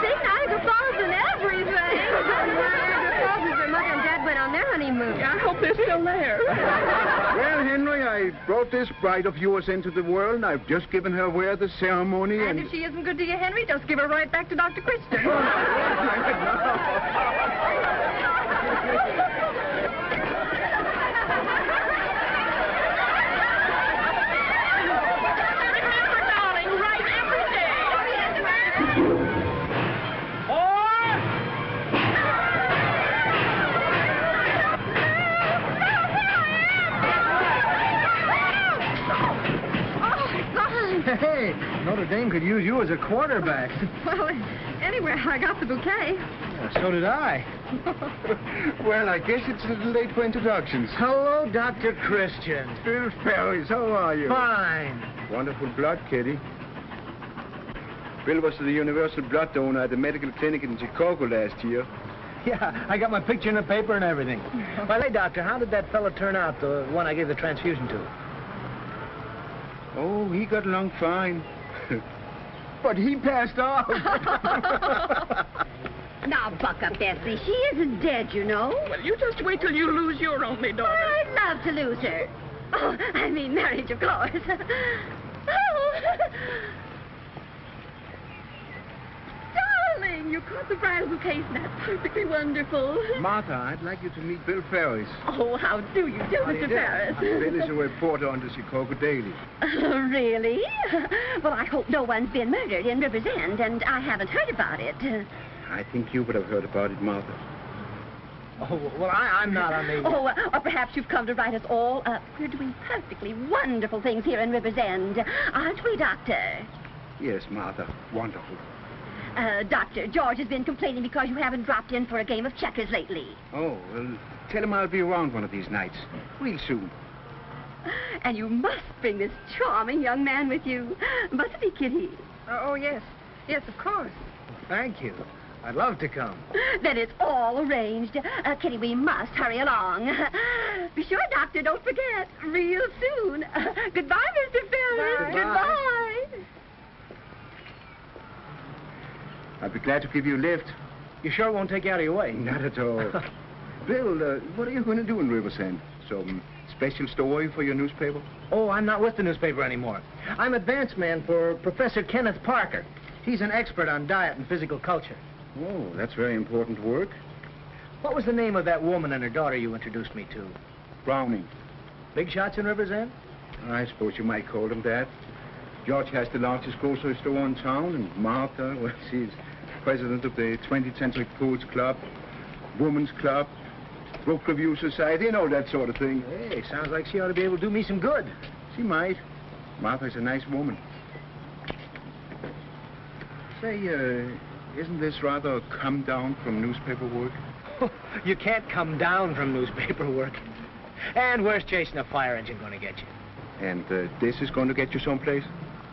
see Niagara Falls and everything. Niagara Falls is where Mother and Dad went on their honeymoon. Yeah, I hope they're still there. Well, Henry, I brought this bride of yours into the world, and I've just given her away at the ceremony, And if she isn't good to you, Henry, just give her right back to Dr. Christian. Hey, Notre Dame could use you as a quarterback. Well, anyway, I got the bouquet. Yeah, so did I. Well, I guess it's a little late for introductions. Hello, Dr. Christian. Bill Ferris, how are you? Fine. Wonderful blood, Kitty. Bill was the universal blood donor at the medical clinic in Chicago last year. Yeah, I got my picture in the paper and everything. Well, hey, Doctor, how did that fella turn out, the one I gave the transfusion to? Oh, he got along fine. But he passed off. Now, buck up, Bessie. She isn't dead, you know. Well, you just wait till you lose your only daughter. I'd love to lose her. Oh, I mean marriage, of course. Oh. Darling, you caught the bridal bouquet. That's perfectly wonderful. Martha, I'd like you to meet Bill Ferris. Oh, how do you do, Mr. Ferris? Bill is a reporter on the Chicago Daily. Really? Well, I hope no one's been murdered in River's End, and I haven't heard about it. I think you would have heard about it, Martha. Oh, well, I'm not on the... Oh, or perhaps you've come to write us all up. We're doing perfectly wonderful things here in River's End. Aren't we, Doctor? Yes, Martha. Wonderful. Doctor, George has been complaining because you haven't dropped in for a game of checkers lately. Oh, well, tell him I'll be around one of these nights. Real soon. And you must bring this charming young man with you. Mustn't he, Kitty? Oh, yes. Yes, of course. Well, thank you. I'd love to come. Then it's all arranged. Kitty, we must hurry along. Be sure, Doctor, don't forget. Real soon. Goodbye, Mr. Ferris. Bye. Goodbye. I'd be glad to give you a lift. You sure it won't take you out of your way? Not at all. Bill, what are you going to do in Riversend? Some special story for your newspaper? Oh, I'm not with the newspaper anymore. I'm advance man for Professor Kenneth Parker. He's an expert on diet and physical culture. Oh, that's very important work. What was the name of that woman and her daughter you introduced me to? Browning. Big shots in River's End? I suppose you might call them that. George has the largest grocery store in town, and Martha, well, she's president of the 20th Century Poets Club, Women's Club, Book Review Society, and all that sort of thing. Hey, sounds like she ought to be able to do me some good. She might. Martha's a nice woman. Say, isn't this rather a come down from newspaper work? You can't come down from newspaper work. And where's chasing a fire engine going to get you? And this is going to get you someplace?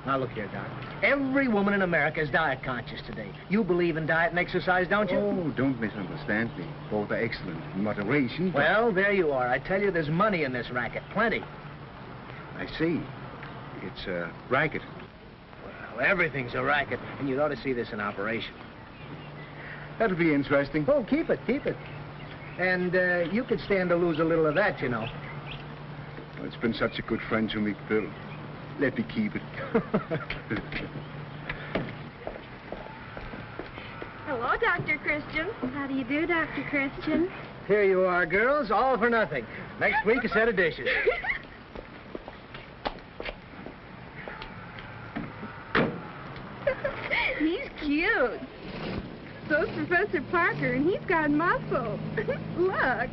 Now, look here, Doc. Every woman in America is diet conscious today. You believe in diet and exercise, don't you? Oh, don't misunderstand me. Both are excellent in moderation. But... Well, there you are. I tell you, there's money in this racket. Plenty. I see. It's a racket. Well, everything's a racket, and you ought to see this in operation. That'll be interesting. Oh, keep it, keep it. And you could stand to lose a little of that, you know. Well, it's been such a good friend to me, Bill. Let me keep it. Hello, Dr. Christian. How do you do, Dr. Christian? Here you are, girls, all for nothing. Next week, a set of dishes. He's cute. So's Professor Parker, and he's got muscle. Look.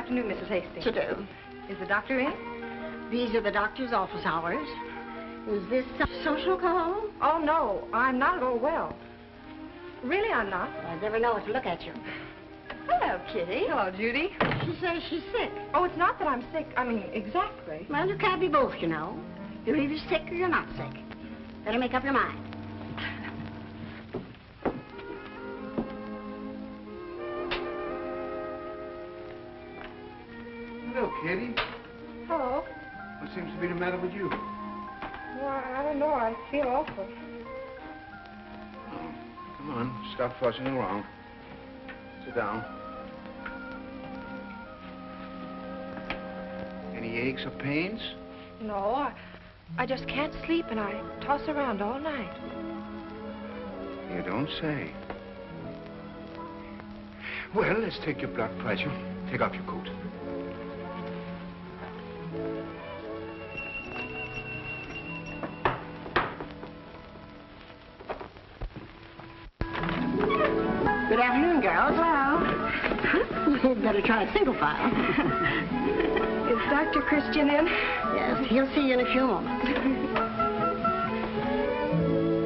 afternoon, Mrs. Hastings. To do. Is the doctor in? These are the doctor's office hours. Is this a social call? Oh, no. I'm not at all well. Really, I'm not. I never know what to look at you. Hello, Kitty. Hello, Judy. She says she's sick. Oh, it's not that I'm sick. I mean, exactly. Well, you can't be both, you know. You're either sick or you're not sick. Better make up your mind. Hello, Kitty. Hello. What seems to be the matter with you? Well, I don't know. I feel awful. Oh, come on, stop fussing around. Sit down. Any aches or pains? No, I just can't sleep, and I toss around all night. You don't say. Well, let's take your blood pressure. Take off your coat. Good afternoon, girls. Hello. You'd better try a single file. Is Dr. Christian in? Yes, he'll see you in a few moments.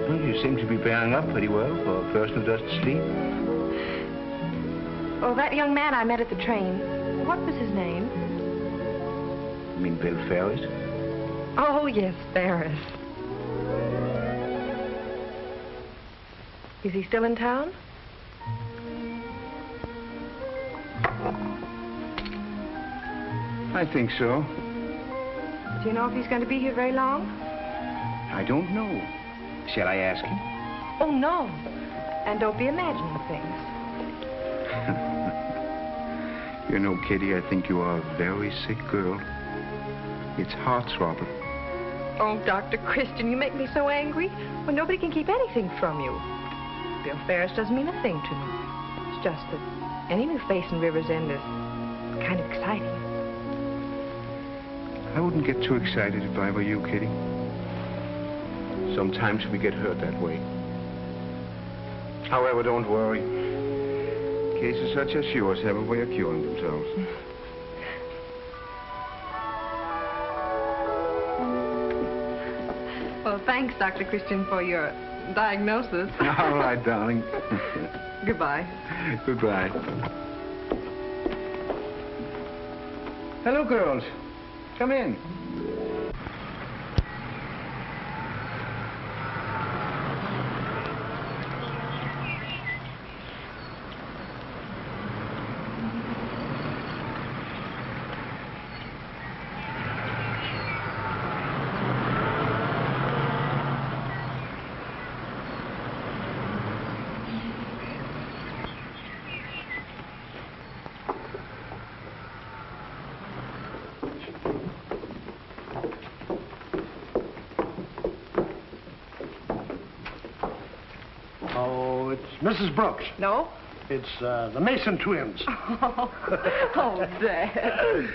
Well, you seem to be bearing up pretty well for a person who doesn't sleep. Oh, that young man I met at the train. What was his name? You mean Bill Ferris? Oh, yes, Ferris. Is he still in town? I think so. Do you know if he's going to be here very long? I don't know. Shall I ask him? Oh, no. And don't be imagining things. You know, Kitty, I think you are a very sick girl. It's heart-throbbing. Oh, Dr. Christian, you make me so angry when nobody can keep anything from you. Bill Ferris doesn't mean a thing to me. It's just that any new face in River's End is kind of exciting. I wouldn't get too excited if I were you, Kitty. Sometimes we get hurt that way. However, don't worry. Cases such as yours have a way of curing themselves. Well, thanks, Dr. Christian, for your diagnosis. All right, darling. Goodbye. Goodbye. Hello, girls. Come in. Mrs. Brooks. No? It's the Mason twins. Oh, Dad.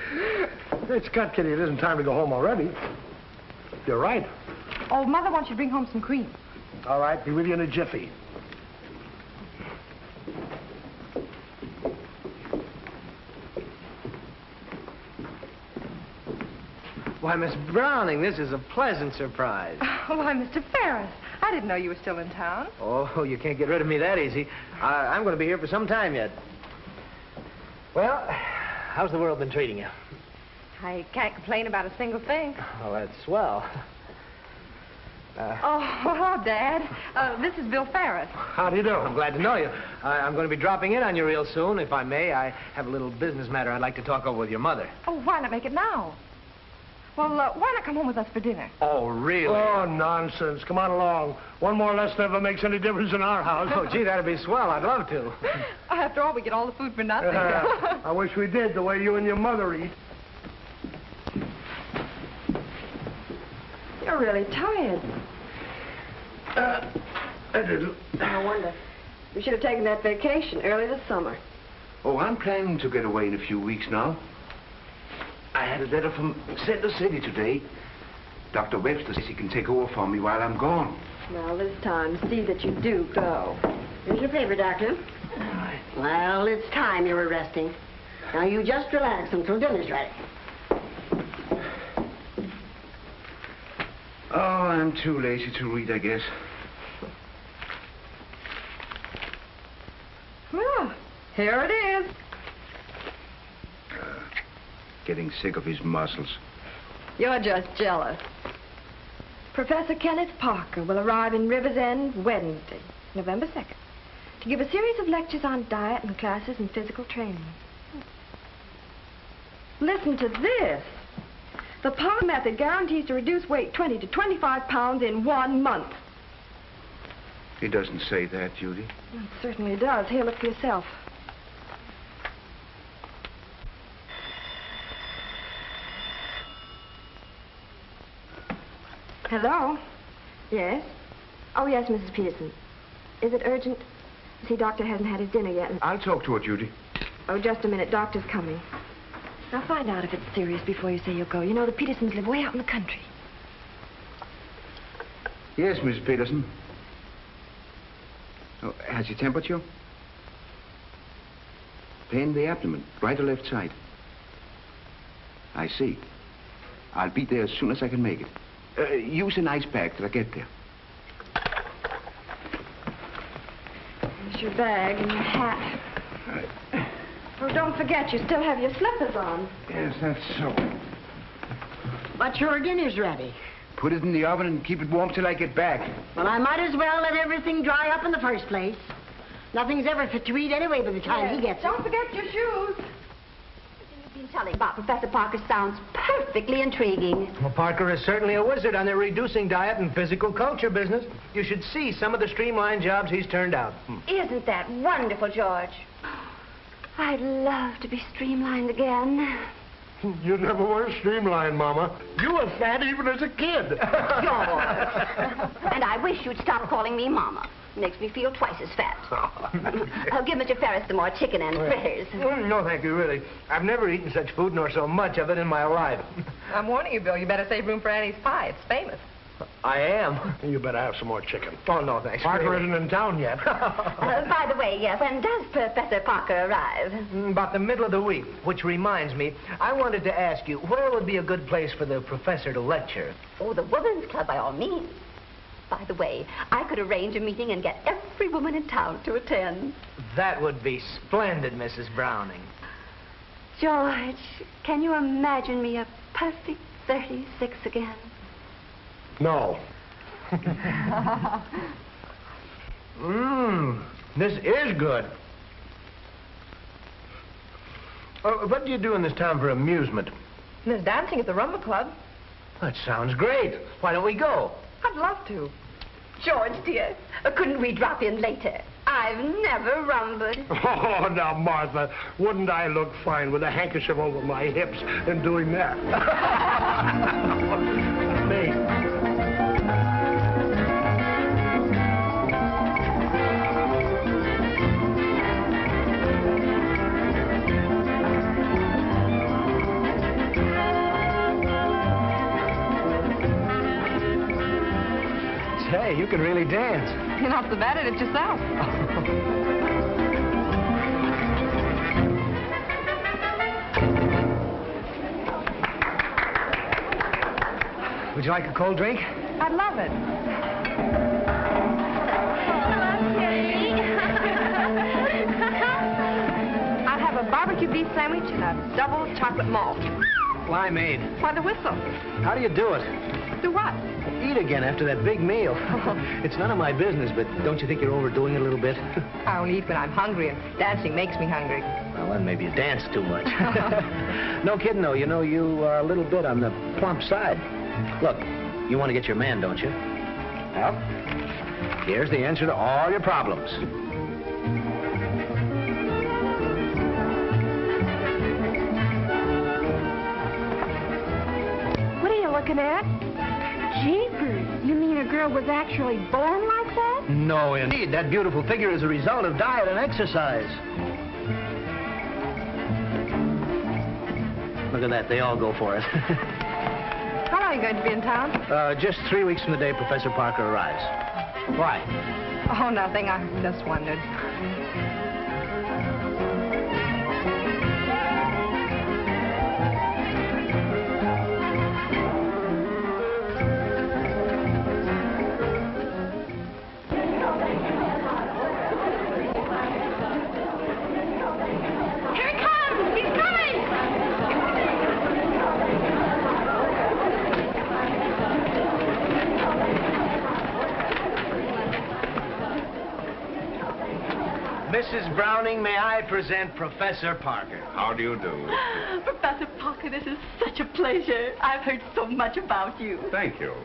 It's cut, Kitty. It isn't time to go home already. You're right. Oh, Mother wants you to bring home some cream. All right, be with you in a jiffy. Why, Miss Browning, this is a pleasant surprise. Why, Mr. Ferris, I didn't know you were still in town. Oh, you can't get rid of me that easy. I'm going to be here for some time yet. Well, how's the world been treating you? I can't complain about a single thing. Well, that's swell. Oh, Dad. This is Bill Ferris. How do you do? I'm glad to know you. I'm going to be dropping in on you real soon, if I may. I have a little business matter I'd like to talk over with your mother. Oh, why not make it now? Well, why not come home with us for dinner? Oh, really? Oh, nonsense. Come on along. One more less never makes any difference in our house. Oh, gee, that'd be swell. I'd love to. After all, we get all the food for nothing. I wish we did, the way you and your mother eat. You're really tired. A little. No wonder. We should have taken that vacation early this summer. Oh, I'm planning to get away in a few weeks now. I had a letter from Center City today. Dr. Webster says he can take over for me while I'm gone. Well, this time, see that you do go. Here's your paper, Doctor. All right. Well, it's time you were resting. Now, you just relax until dinner's ready. Oh, I'm too lazy to read, I guess. Well, here it is. Getting sick of his muscles. You're just jealous. Professor Kenneth Parker will arrive in River's End Wednesday, November 2nd, to give a series of lectures on diet and classes in physical training. Listen to this. The Parker method guarantees to reduce weight 20 to 25 pounds in 1 month. He doesn't say that, Judy. It certainly does. Here, look for yourself. Hello? Yes? Oh, yes, Mrs. Peterson. Is it urgent? See, Doctor hasn't had his dinner yet. I'll talk to her, Judy. Oh, just a minute. Doctor's coming. Now, find out if it's serious before you say you'll go. You know, the Petersons live way out in the country. Yes, Miss Peterson. Oh, has your temperature? Pain in the abdomen, right or left side? I see. I'll be there as soon as I can make it. Use an ice pack till I get there. Here's your bag and your hat. Oh, don't forget, you still have your slippers on. Yes, that's so. But your dinner's ready. Put it in the oven and keep it warm till I get back. Well, I might as well let everything dry up in the first place. Nothing's ever fit to eat anyway by the time he gets it. Don't forget your shoes. Everything you've been telling about Professor Parker sounds perfectly intriguing. Well, Parker is certainly a wizard on the reducing diet and physical culture business. You should see some of the streamlined jobs he's turned out. Isn't that wonderful, George? I'd love to be streamlined again. You never were streamlined, Mama. You were fat even as a kid. George. And I wish you'd stop calling me Mama. Makes me feel twice as fat. I'll give Mr. Ferris some more chicken and fritters. No, thank you, really. I've never eaten such food nor so much of it in my life. I'm warning you, Bill. You better save room for Annie's pie. It's famous. I am. You better have some more chicken. Oh, no, thanks. Parker really. isn't in town yet. By the way, yes, when does Professor Parker arrive? About the middle of the week, which reminds me, I wanted to ask you, where would be a good place for the professor to lecture? Oh, the Women's Club, by all means. By the way, I could arrange a meeting and get every woman in town to attend. That would be splendid, Mrs. Browning. George, can you imagine me a perfect 36 again? No. This is good. What do you do in this town for amusement? There's dancing at the Rumba Club. That sounds great. Why don't we go? I'd love to. George, dear, couldn't we drop in later? I've never rumbled. Oh, now, Martha, wouldn't I look fine with a handkerchief over my hips and doing that? Me. Hey, you can really dance. You're not so bad at it yourself. Would you like a cold drink? I'd love it. I'll have a barbecue beef sandwich and a double chocolate malt. Limeade. Why the whistle? How do you do it? Do what? Eat again after that big meal. It's none of my business, but don't you think you're overdoing it a little bit? I only eat when I'm hungry, and dancing makes me hungry. Well, then maybe you dance too much. No kidding, though. You know, you are a little bit on the plump side. Look, you want to get your man, don't you? Well, here's the answer to all your problems. What are you looking at? Jeepers, you mean a girl was actually born like that? No, indeed. That beautiful figure is a result of diet and exercise. Look at that. They all go for it. How long are you going to be in town? Just 3 weeks from the day Professor Parker arrives. Why? Oh, nothing. I just wondered. Mrs. Browning, may I present Professor Parker? How do you do? Professor Parker, this is such a pleasure. I've heard so much about you. Thank you.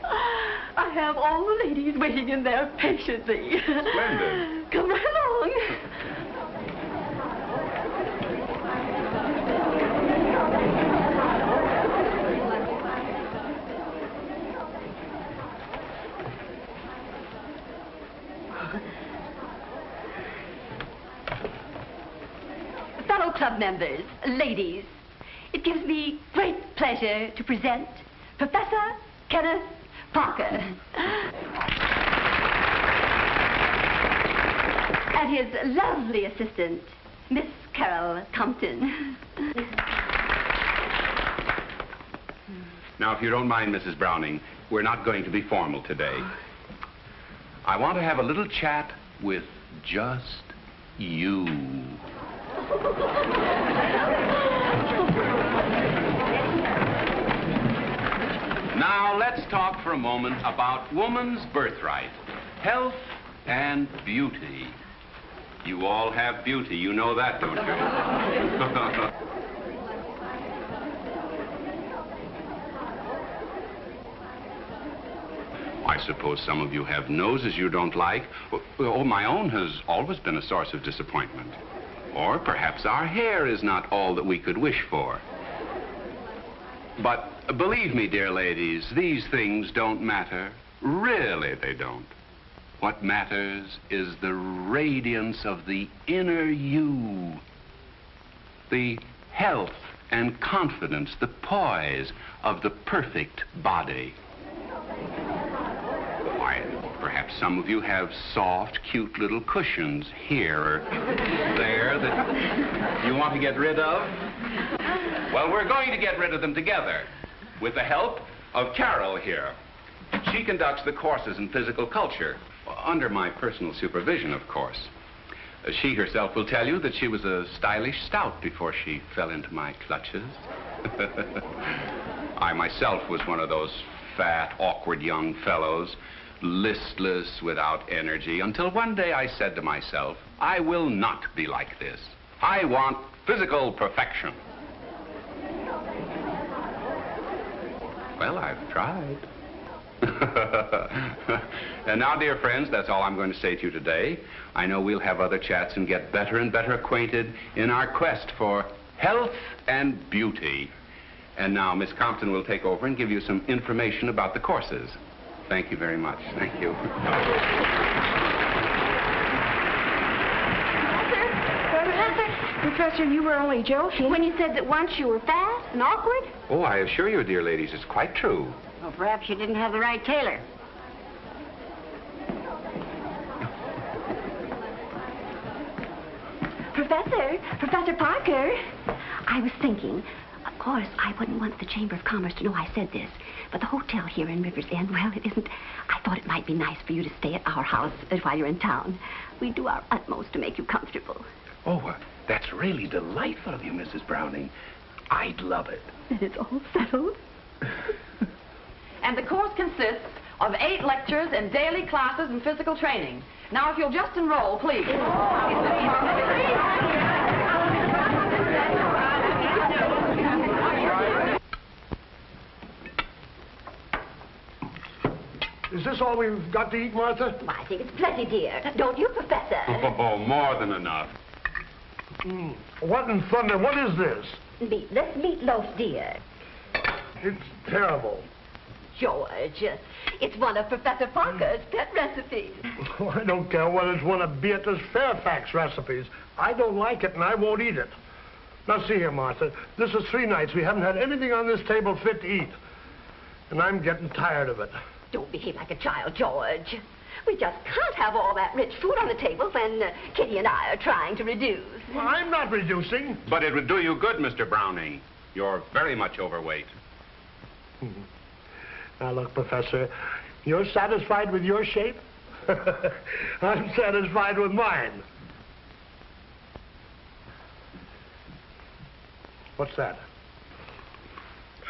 I have all the ladies waiting in there patiently. Splendid. Come right along. Fellow club members, ladies, it gives me great pleasure to present Professor Kenneth Parker and his lovely assistant, Miss Carol Compton. Now, if you don't mind, Mrs. Browning, we're not going to be formal today. I want to have a little chat with just you. Now, let's talk for a moment about woman's birthright, health and beauty. You all have beauty, you know that, don't you? I suppose some of you have noses you don't like. Oh, my own has always been a source of disappointment. Or perhaps our hair is not all that we could wish for. But believe me, dear ladies, these things don't matter. Really, they don't. What matters is the radiance of the inner you. The health and confidence, the poise of the perfect body. Why, perhaps some of you have soft, cute little cushions here or there that you want to get rid of. Well, we're going to get rid of them together with the help of Carol here. She conducts the courses in physical culture, under my personal supervision, of course. She herself will tell you that she was a stylish stout before she fell into my clutches. I myself was one of those fat, awkward young fellows, listless, without energy, until one day I said to myself, I will not be like this. I want physical perfection. Well, I've tried. And now, dear friends, that's all I'm going to say to you today. I know we'll have other chats and get better and better acquainted in our quest for health and beauty. And now Miss Compton will take over and give you some information about the courses. Thank you very much. Thank you. Professor, you were only joking. When you said that once you were fat and awkward? Oh, I assure you, dear ladies, it's quite true. Well, perhaps you didn't have the right tailor. Professor Parker, I was thinking, of course, I wouldn't want the Chamber of Commerce to know I said this, but the hotel here in Rivers End, well, it isn't. I thought it might be nice for you to stay at our house while you're in town. We do our utmost to make you comfortable. Oh, that's really delightful of you, Mrs. Browning. I'd love it. Then it's all settled. And the course consists of 8 lectures and daily classes in physical training. Now, if you'll just enroll, please. Is this all we've got to eat, Martha? Well, I think it's plenty, dear. Don't you, Professor? Oh, more than enough. What in thunder? What is this? Meatless meatloaf, dear. It's terrible. George, it's one of Professor Parker's pet recipes. Oh, I don't care whether it's one of Beatrice Fairfax recipes. I don't like it, and I won't eat it. Now, see here, Martha. This is 3 nights we haven't had anything on this table fit to eat. And I'm getting tired of it. Don't behave like a child, George. We just can't have all that rich food on the table when Kitty and I are trying to reduce. Well, I'm not reducing. But it would do you good, Mr. Browning. You're very much overweight. Now, look, Professor, you're satisfied with your shape? I'm satisfied with mine. What's that?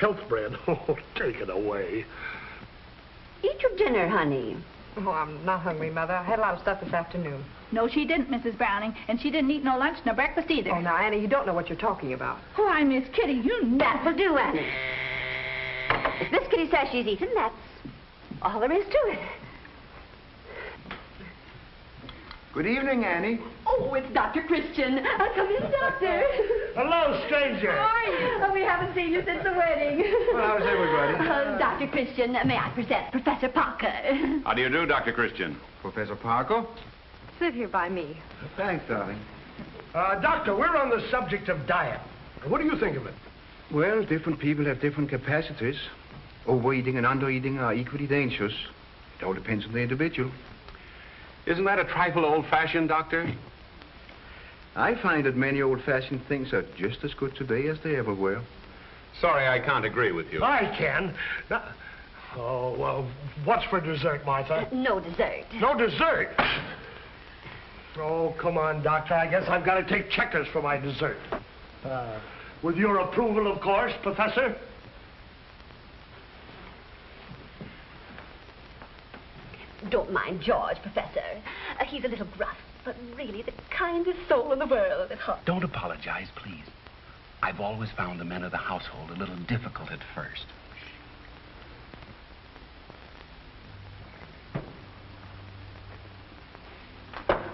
Health bread. Oh, take it away. Eat your dinner, honey. Oh, I'm not hungry, Mother. I had a lot of stuff this afternoon. No, she didn't, Mrs. Browning. And she didn't eat no lunch nor breakfast either. Oh, now, Annie, you don't know what you're talking about. Why, Miss Kitty, you know. That will do, Annie. If Miss Kitty says she's eaten, that's all there is to it. Good evening, Annie. Oh, it's Dr. Christian. Come in, Doctor. Hello, stranger. How are you? We haven't seen you since the wedding. Well, how's everybody? Dr. Christian, may I present Professor Parker? How do you do, Dr. Christian? Professor Parker? Sit here by me. Thanks, darling. Doctor, we're on the subject of diet. What do you think of it? Well, different people have different capacities. Overeating and undereating are equally dangerous. It all depends on the individual. Isn't that a trifle old-fashioned, Doctor? I find that many old-fashioned things are just as good today as they ever were. Sorry, I can't agree with you. I can. Now, oh, well, what's for dessert, Martha? No dessert. No dessert? Oh, come on, Doctor. I guess I've got to take checkers for my dessert. With your approval, of course, Professor. Don't mind George, Professor. He's a little gruff, but really the kindest soul in the world at heart. Don't apologize, please. I've always found the men of the household a little difficult at first.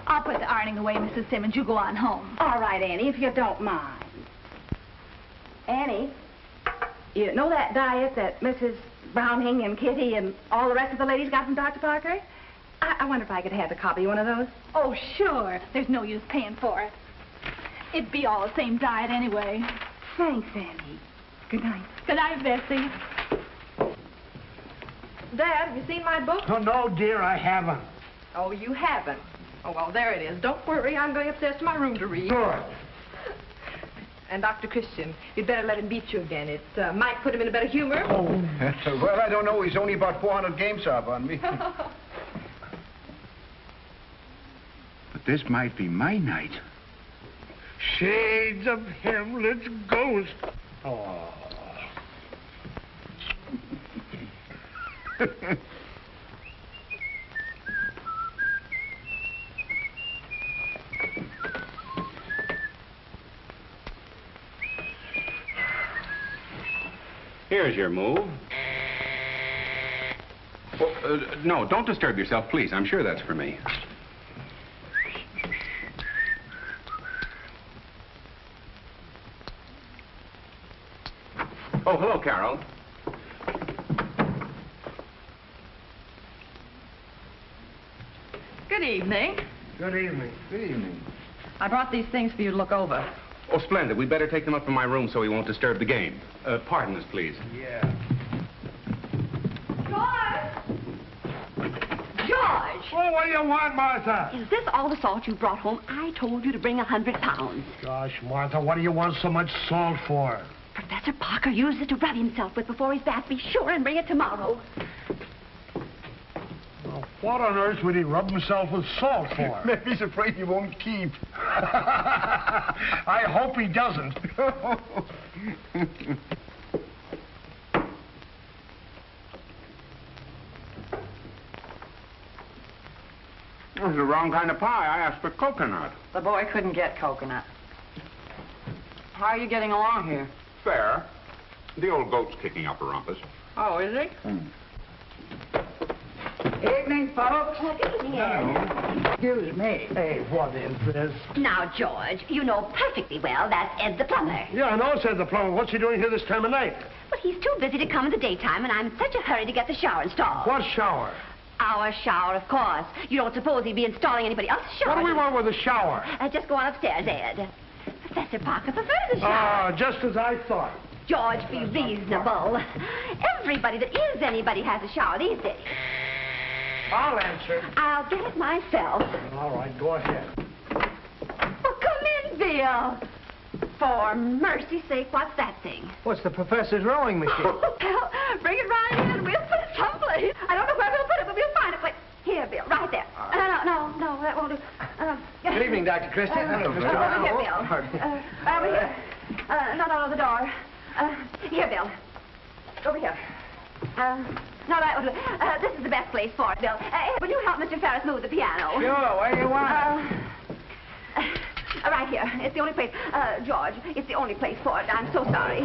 I'll put the ironing away, Mrs. Simmons. You go on home. All right, Annie, if you don't mind. Annie, you know that diet that Mrs. Browning and Kitty and all the rest of the ladies got from Dr. Parker? I wonder if I could have a copy of one of those. Oh, sure. There's no use paying for it. It'd be all the same diet anyway. Thanks, Annie. Good night. Good night, Bessie. Dad, have you seen my book? Oh, no, dear, I haven't. Oh, you haven't? Oh, well, there it is. Don't worry. I'm going upstairs to my room to read. Good. And Dr. Christian, you'd better let him beat you again. It might put him in a better humor. Oh. Well, I don't know. He's only about 400 games up on me. But this might be my night. Shades of Hamlet's ghost. Oh. Here's your move. Well, no, don't disturb yourself, please. I'm sure that's for me. Oh, hello, Carol. Good evening. Good evening. Good evening. I brought these things for you to look over. Oh, splendid. We'd better take them up to my room so he won't disturb the game. Pardon us, please. Yeah. George! Oh, what do you want, Martha? Is this all the salt you brought home? I told you to bring 100 pounds. Gosh, Martha, what do you want so much salt for? Professor Parker used it to rub himself with before his bath. Be sure and bring it tomorrow. Well, what on earth would he rub himself with salt for? Maybe he's afraid he won't keep. I hope he doesn't. This is the wrong kind of pie. I asked for coconut. The boy couldn't get coconut. How are you getting along here? Fair. The old goat's kicking up a rumpus. Oh, is he? Evening, folks. Good evening, Ed. Excuse me. Hey, what is this? Now, George, you know perfectly well that's Ed the plumber. Yeah, I know, said the plumber. What's he doing here this time of night? But he's too busy to come in the daytime, and I'm in such a hurry to get the shower installed. What shower? Our shower, of course. You don't suppose he'd be installing anybody else's shower? What do we want with a shower? Just go on upstairs, Ed. Professor Parker prefers the shower. Ah, just as I thought. George, be reasonable. Everybody that is anybody has a shower these days. I'll answer. I'll get it myself. All right, go ahead. Oh, come in, Bill. For mercy's sake, what's that thing? What's the professor's rowing machine? Well, bring it right in. We'll put it someplace. I don't know where we'll put it, but we'll find it. Wait, here, Bill, right there. No, that won't do. Good evening, Dr. Christian. Hello, Mr. over here, Bill. Over here. Not out of the door. Here, Bill. Over here. No, this is the best place for it, Bill. Will you help Mr. Ferris move the piano? Sure, where do you want it? Right here. It's the only place. George, it's the only place for it. I'm so sorry.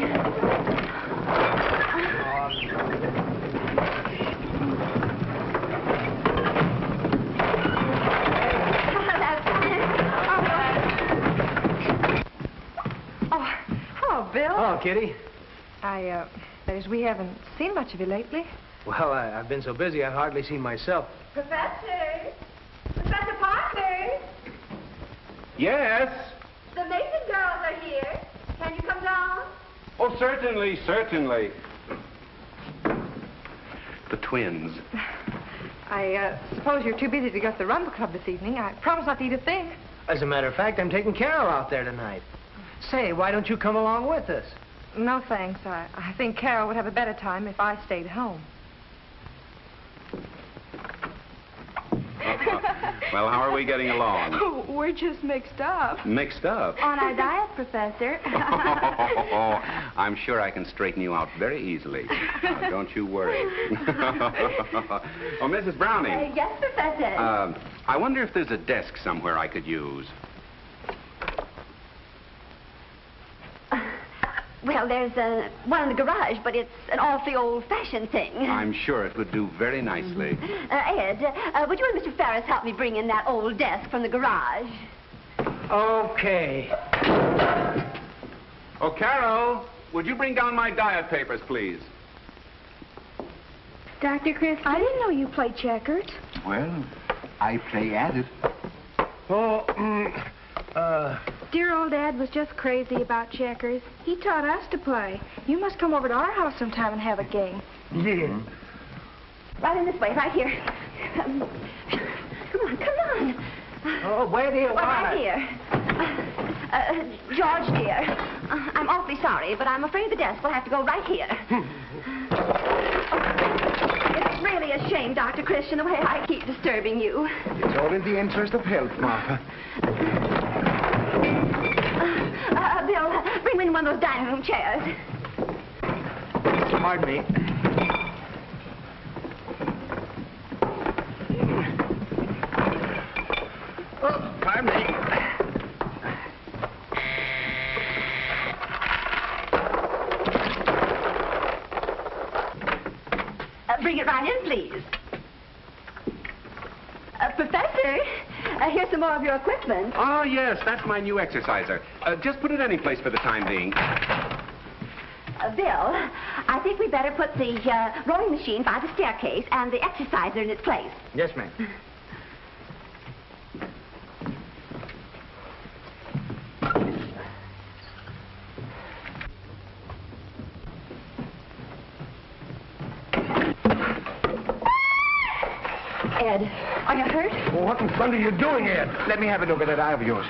Oh, Bill. Oh, Kitty. That is, we haven't seen much of you lately. Well, I've been so busy I've hardly seen myself. Professor! Professor Parker! Yes? The Mason girls are here. Can you come down? Oh, certainly, certainly. The twins. I suppose you're too busy to go to the Rumble Club this evening. I promise not to eat a thing. As a matter of fact, I'm taking Carol out there tonight. Say, why don't you come along with us? No, thanks. I think Carol would have a better time if I stayed home. Well, how are we getting along? We're just mixed up. Mixed up? On our diet, Professor. I'm sure I can straighten you out very easily. Don't you worry. Oh, Mrs. Browning. Yes, Professor. I wonder if there's a desk somewhere I could use. Well, there's one in the garage, but it's an awfully old-fashioned thing. I'm sure it would do very nicely. Ed, would you and Mr. Ferris help me bring in that old desk from the garage? Okay. Oh, Carol, would you bring down my diet papers, please? Dr. Chris, I didn't know you played checkers. Well, I play at it. Dear old Dad was just crazy about checkers. He taught us to play. You must come over to our house sometime and have a game. Yeah. Right in this way, right here. Come on. Oh, where do you want Right it? here. George, dear, I'm awfully sorry, but I'm afraid the desk will have to go right here. It's really a shame, Dr. Christian, the way I keep disturbing you. It's all in the interest of health, Martha. Bill, bring me in one of those dining room chairs. Pardon me. Oh, pardon me. Bring it right in, please. Professor, here's some more of your equipment. Oh, yes, that's my new exerciser. Just put it any place for the time being. Bill, I think we better put the rowing machine by the staircase and the exerciser in its place. Yes, ma'am. Ed, are you hurt? Well, what in thunder are you doing, Ed? Let me have a look at that eye of yours.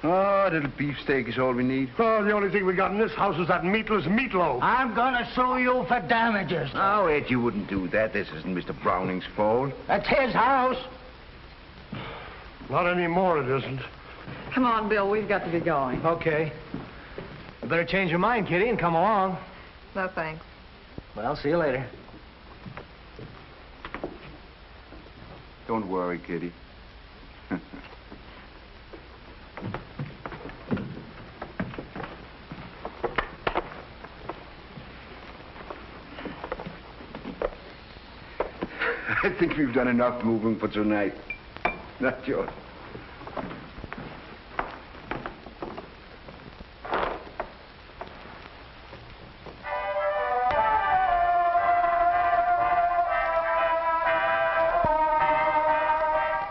Oh, a little beefsteak is all we need. Oh, the only thing we got in this house is that meatless meatloaf. I'm gonna sue you for damages. Oh, Ed, you wouldn't do that. This isn't Mr. Browning's fault. That's his house. Not anymore, it isn't. Come on, Bill, we've got to be going. Okay. You better change your mind, Kitty, and come along. No, thanks. Well, see you later. Don't worry, Kitty. I think we've done enough moving for tonight. Not yours.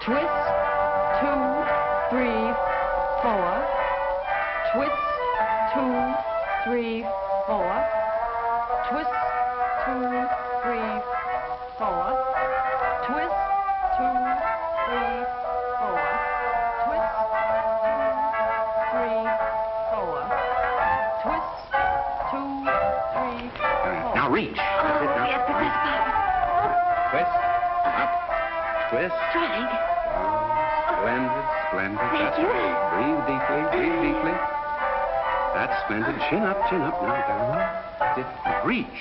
Twist, 2, 3, 4. Twist, 2, 3, 4. Twist, 2, 3, 4. Twist, 2, 3, 4. Twist, 2, 3, 4. Twist, 2, 3, 4. Now reach. That's it, now. Yes, Professor Parker. Twist. Up. Twist. Trying. Splendid, splendid. Thank That's you. right. Breathe deeply, breathe deeply. That's splendid. Chin up now. Down. Reach.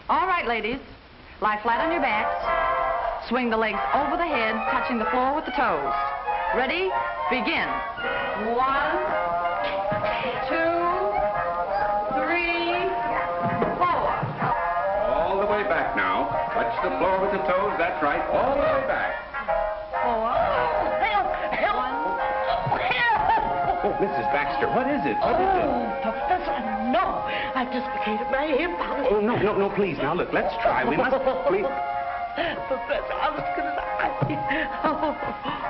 All right, ladies. Lie flat on your backs. Swing the legs over the head, touching the floor with the toes. Ready? Begin. 1, 2, 3, 4. All the way back now. Touch the floor with the toes. That's right. All the way back. 4. Oh, Mrs. Baxter, what is it? What is it? Professor, no. I've dislocated my hip. Oh, no, please. Now, look, let's try. We must, please. Professor, I was gonna die.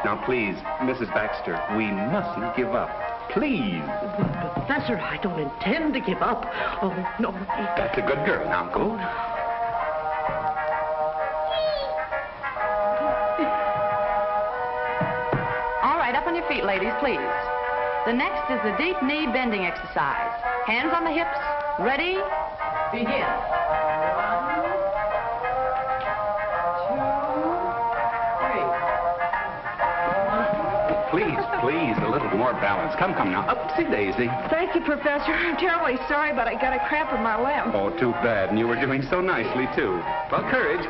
Now, please, Mrs. Baxter, we mustn't give up. Please. Professor, I don't intend to give up. Oh, no. That's a good girl. Now, go. All right, up on your feet, ladies, please. The next is the deep knee bending exercise. Hands on the hips. Ready? Begin. 1, 2, 3. Please, a little more balance. Come now. Upsy daisy. Thank you, Professor. I'm terribly sorry, but I got a cramp in my limb. Oh, too bad. And you were doing so nicely, too. Well, courage.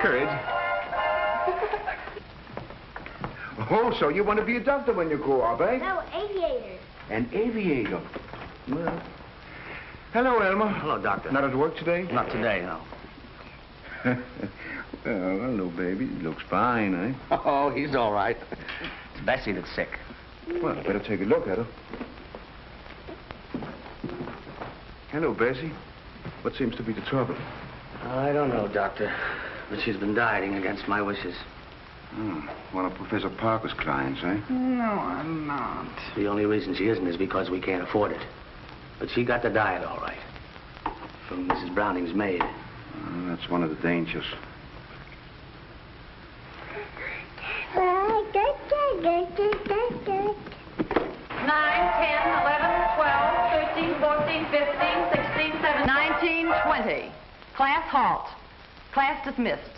Oh, so you want to be a doctor when you grow up, eh? No, aviator. An aviator. Well. Hello, Elmer. Hello, Doctor. Not at work today? Not today, no. Well, hello, baby. Looks fine, eh? Oh, he's all right. It's Bessie that's sick. Well, I better take a look at her. Hello, Bessie. What seems to be the trouble? I don't know, Doctor. But she's been dieting against my wishes. One of Professor Parker's clients, eh? No, I'm not. The only reason she isn't is because we can't afford it. But she got the diet all right. From Mrs. Browning's maid. That's one of the dangers. 9, 10, 11, 12, 13, 14, 15, 16, 17, 19, 20. Class halt. Class dismissed.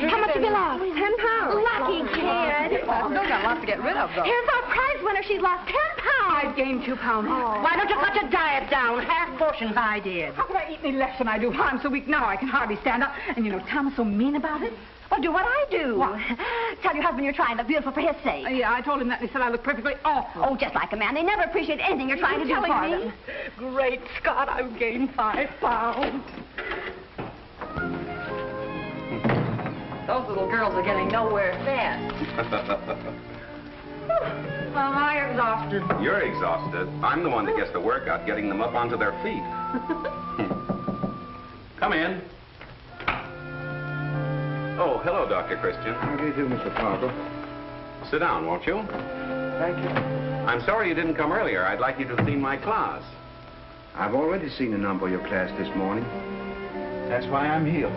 How much have you lost? 10 pounds. Lucky kid. Still got lots to get rid of, though. Here's our prize winner. She's lost 10 pounds. I've gained 2 pounds. Why don't you cut your diet down? Half portions I did. How could I eat any less than I do? I'm so weak now I can hardly stand up. And you know, Tom is so mean about it. Well, do what I do. What? Tell your husband you're trying to look beautiful for his sake. Yeah, I told him that and he said I look perfectly awful. Oh, just like a man. They never appreciate anything you're trying to do for them. Great Scott, I've gained 5 pounds. Those little girls are getting nowhere fast. Well, am I exhausted? You're exhausted. I'm the one that gets the work out, getting them up onto their feet. Come in. Oh, hello, Dr. Christian. How do you do, Mr. Parker? Sit down, won't you? Thank you. I'm sorry you didn't come earlier. I'd like you to have seen my class. I've already seen a number of your class this morning. That's why I'm here.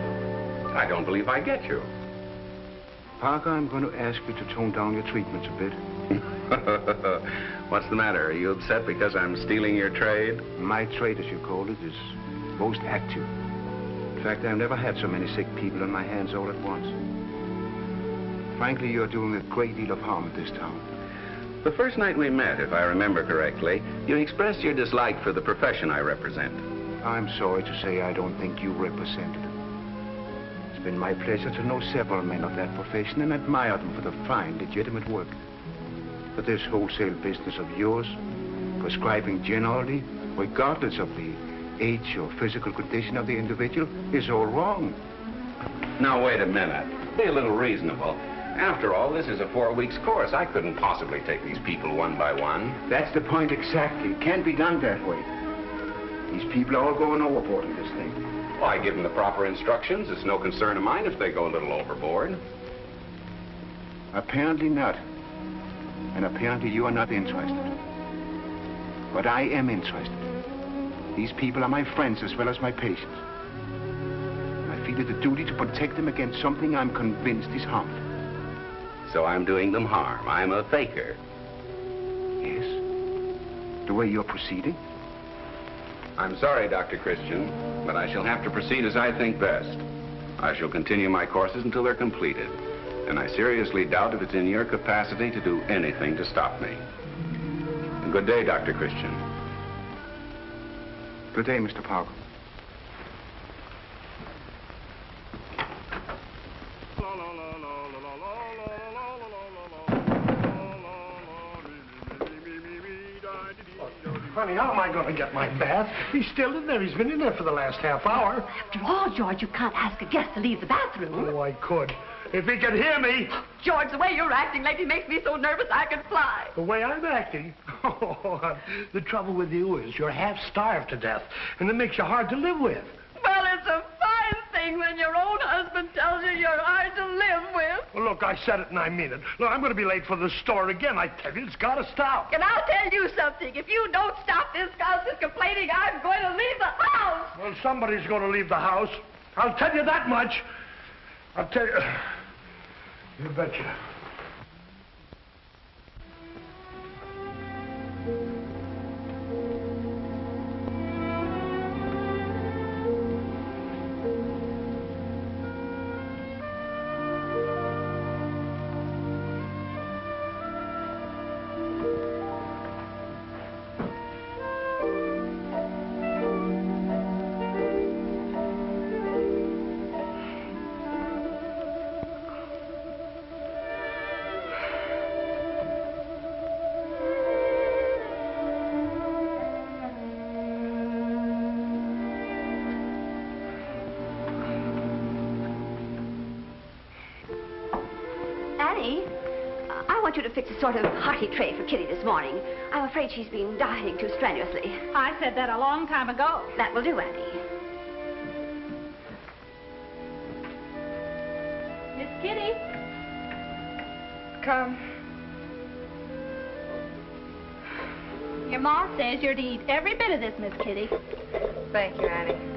I don't believe I get you. Parker, I'm going to ask you to tone down your treatments a bit. What's the matter? Are you upset because I'm stealing your trade? My trade, as you call it, is most active. In fact, I've never had so many sick people on my hands all at once. Frankly, you're doing a great deal of harm in this town. The first night we met, if I remember correctly, you expressed your dislike for the profession I represent. I'm sorry to say I don't think you represent it. It's been my pleasure to know several men of that profession and admire them for the fine, legitimate work. But this wholesale business of yours, prescribing generally, regardless of the age or physical condition of the individual, is all wrong. Now, wait a minute. Be a little reasonable. After all, this is a 4 weeks course. I couldn't possibly take these people one by one. That's the point exactly. It can't be done that way. These people are all going overboard in this thing. Well, I give them the proper instructions. It's no concern of mine if they go a little overboard. Apparently not. And apparently you are not interested. But I am interested. These people are my friends as well as my patients. I feel it a duty to protect them against something I'm convinced is harmful. So I'm doing them harm. I'm a faker. Yes? The way you're proceeding? I'm sorry, Dr. Christian, but I shall have to proceed as I think best. I shall continue my courses until they're completed. And I seriously doubt if it's in your capacity to do anything to stop me. And good day, Dr. Christian. Good day, Mr. Parker. Honey, how am I going to get my bath? He's still in there. He's been in there for the last half hour. After all, George, you can't ask a guest to leave the bathroom. Oh, I could. If he could hear me. George, the way you're acting lately makes me so nervous I could fly. The way I'm acting? Oh, the trouble with you is you're half starved to death, and it makes you hard to live with. Well, it's a fine thing when your own husband tells you you're hard to live with. Well, look, I said it and I mean it. Look, I'm going to be late for the store again. I tell you, it's got to stop. And I'll tell you something. If you don't stop this constant complaining, I'm going to leave the house. Well, somebody's going to leave the house. I'll tell you that much. I'll tell you. You betcha. I want you to fix a sort of hearty tray for Kitty this morning. I'm afraid she's been dieting too strenuously. I said that a long time ago. That will do, Annie. Miss Kitty. Come. Your ma says you're to eat every bit of this, Miss Kitty. Thank you, Annie.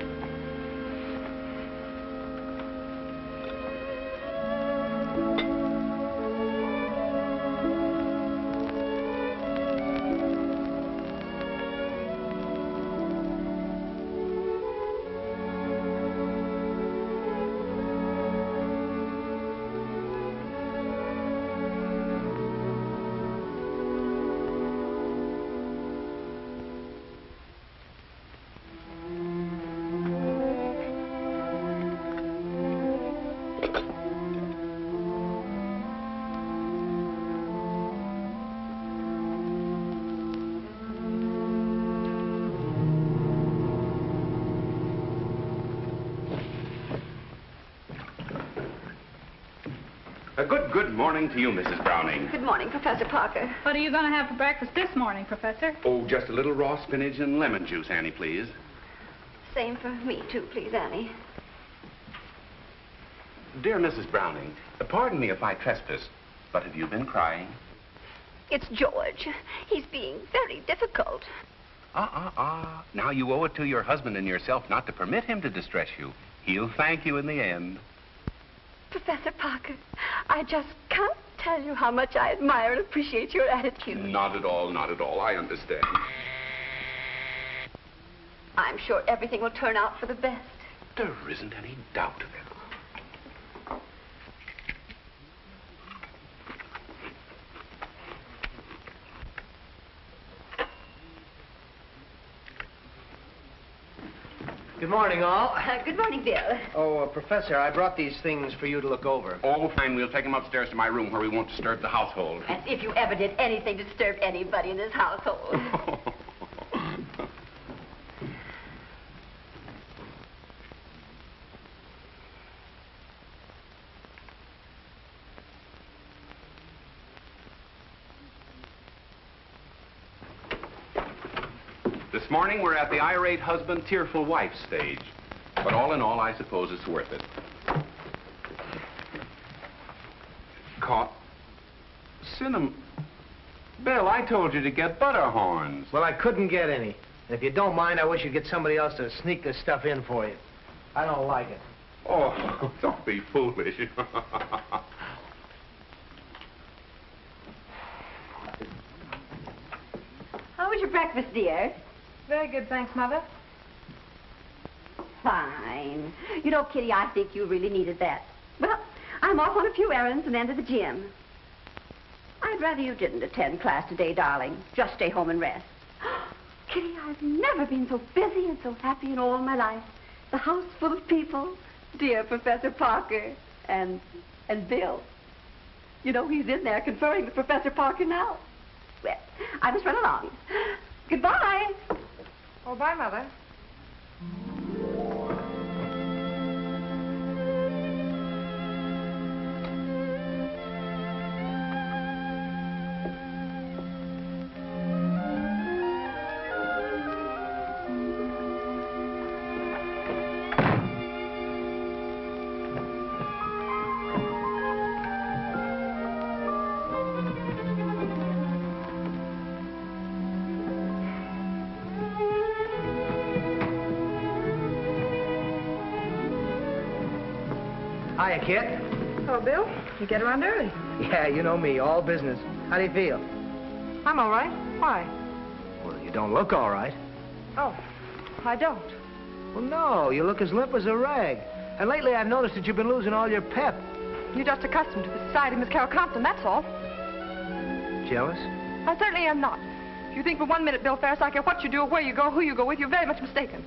Good morning to you, Mrs. Browning. Good morning, Professor Parker. What are you going to have for breakfast this morning, Professor? Oh, just a little raw spinach and lemon juice, Annie, please. Same for me, too, please, Annie. Dear Mrs. Browning, pardon me if I trespass, but have you been crying? It's George. He's being very difficult. Now you owe it to your husband and yourself not to permit him to distress you. He'll thank you in the end. Professor Parker, I just can't tell you how much I admire and appreciate your attitude. Not at all, not at all. I understand. I'm sure everything will turn out for the best. There isn't any doubt of it. Good morning, all. Good morning, Bill. Oh, Professor, I brought these things for you to look over. Oh, fine. We'll take him upstairs to my room where we won't disturb the household. As if you ever did anything to disturb anybody in this household. This morning, we're at the irate husband, tearful wife stage. But all in all, I suppose it's worth it. Caught. Cinnamon. Bill, I told you to get butter horns. Well, I couldn't get any. And if you don't mind, I wish you'd get somebody else to sneak this stuff in for you. I don't like it. Oh, don't be foolish. How was your breakfast, dear? Very good, thanks, Mother. Fine. You know, Kitty, I think you really needed that. Well, I'm off on a few errands and then to the gym. I'd rather you didn't attend class today, darling. Just stay home and rest. Kitty, I've never been so busy and so happy in all my life. The house full of people. Dear Professor Parker and Bill. You know, he's in there conferring with Professor Parker now. Well, I must run along. Goodbye. Oh, bye, Mother. Hiya, Kit. Hello, Bill. You get around early. Yeah, you know me, all business. How do you feel? I'm all right. Why? Well, you don't look all right. Oh, I don't. Well, no, you look as limp as a rag. And lately I've noticed that you've been losing all your pep. You're just accustomed to the society of Miss Carol Compton, that's all. Jealous? I certainly am not. If you think for 1 minute, Bill Ferris, I care what you do or where you go, who you go with, you're very much mistaken.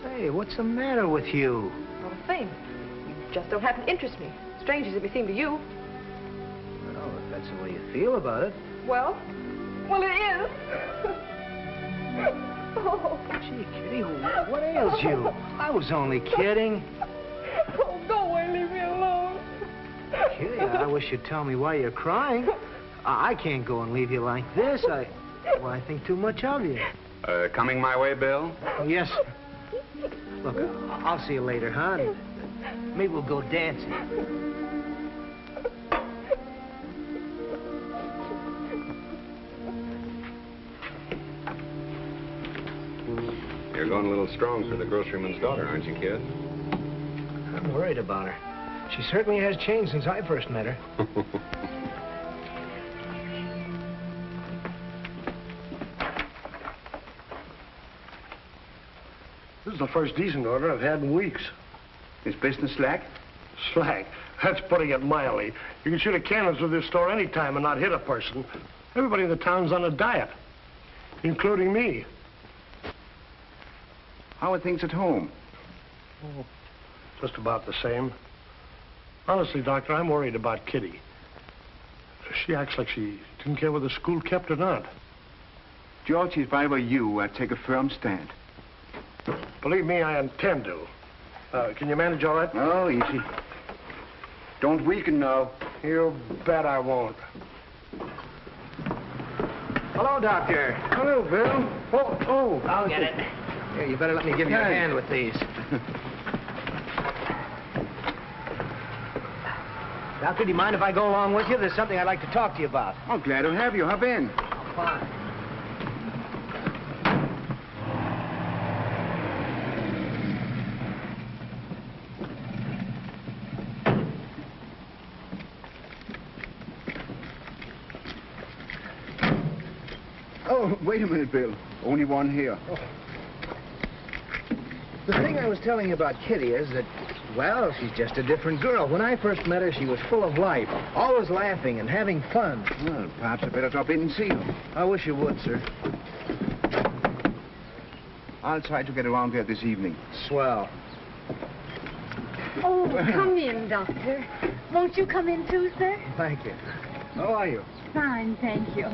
Say, what's the matter with you? Not a thing. You just don't happen to interest me. Strange as it may seem to you. Well, if that's the way you feel about it. Well, it is. Oh. Gee, Kitty, what ails you? I was only kidding. Oh, go away, leave me alone. Kitty, I wish you'd tell me why you're crying. I can't go and leave you like this. I think too much of you. Coming my way, Bill? Oh, yes. Look, I'll see you later, huh? Maybe we'll go dancing. You're going a little strong for the groceryman's daughter, aren't you, kid? I'm worried about her. She certainly has changed since I first met her. This is the first decent order I've had in weeks. Is business slack? Slack? That's putting it mildly. You can shoot a cannon through this store any time and not hit a person. Everybody in the town's on a diet, including me. How are things at home? Oh, just about the same. Honestly, Doctor, I'm worried about Kitty. She acts like she didn't care whether school kept or not. George, if I were you, I'd take a firm stand. Believe me, I intend to. Can you manage all right? Oh, easy. Don't weaken now. You bet I won't. Hello, Doctor. Hello, Bill. Oh. I'll get it. Here, you better let me give you a hand with these. Doctor, do you mind if I go along with you? There's something I'd like to talk to you about. Oh, glad to have you. Hop in. Fine. Oh, wait a minute, Bill. Only one here. Oh. The thing I was telling you about Kitty is that, well, she's just a different girl. When I first met her, she was full of life, always laughing and having fun. Well, perhaps I better drop in and see her. I wish you would, sir. I'll try to get around there this evening. Swell. Oh, come in, Doctor. Won't you come in too, sir? Thank you. How are you? Fine, thank you.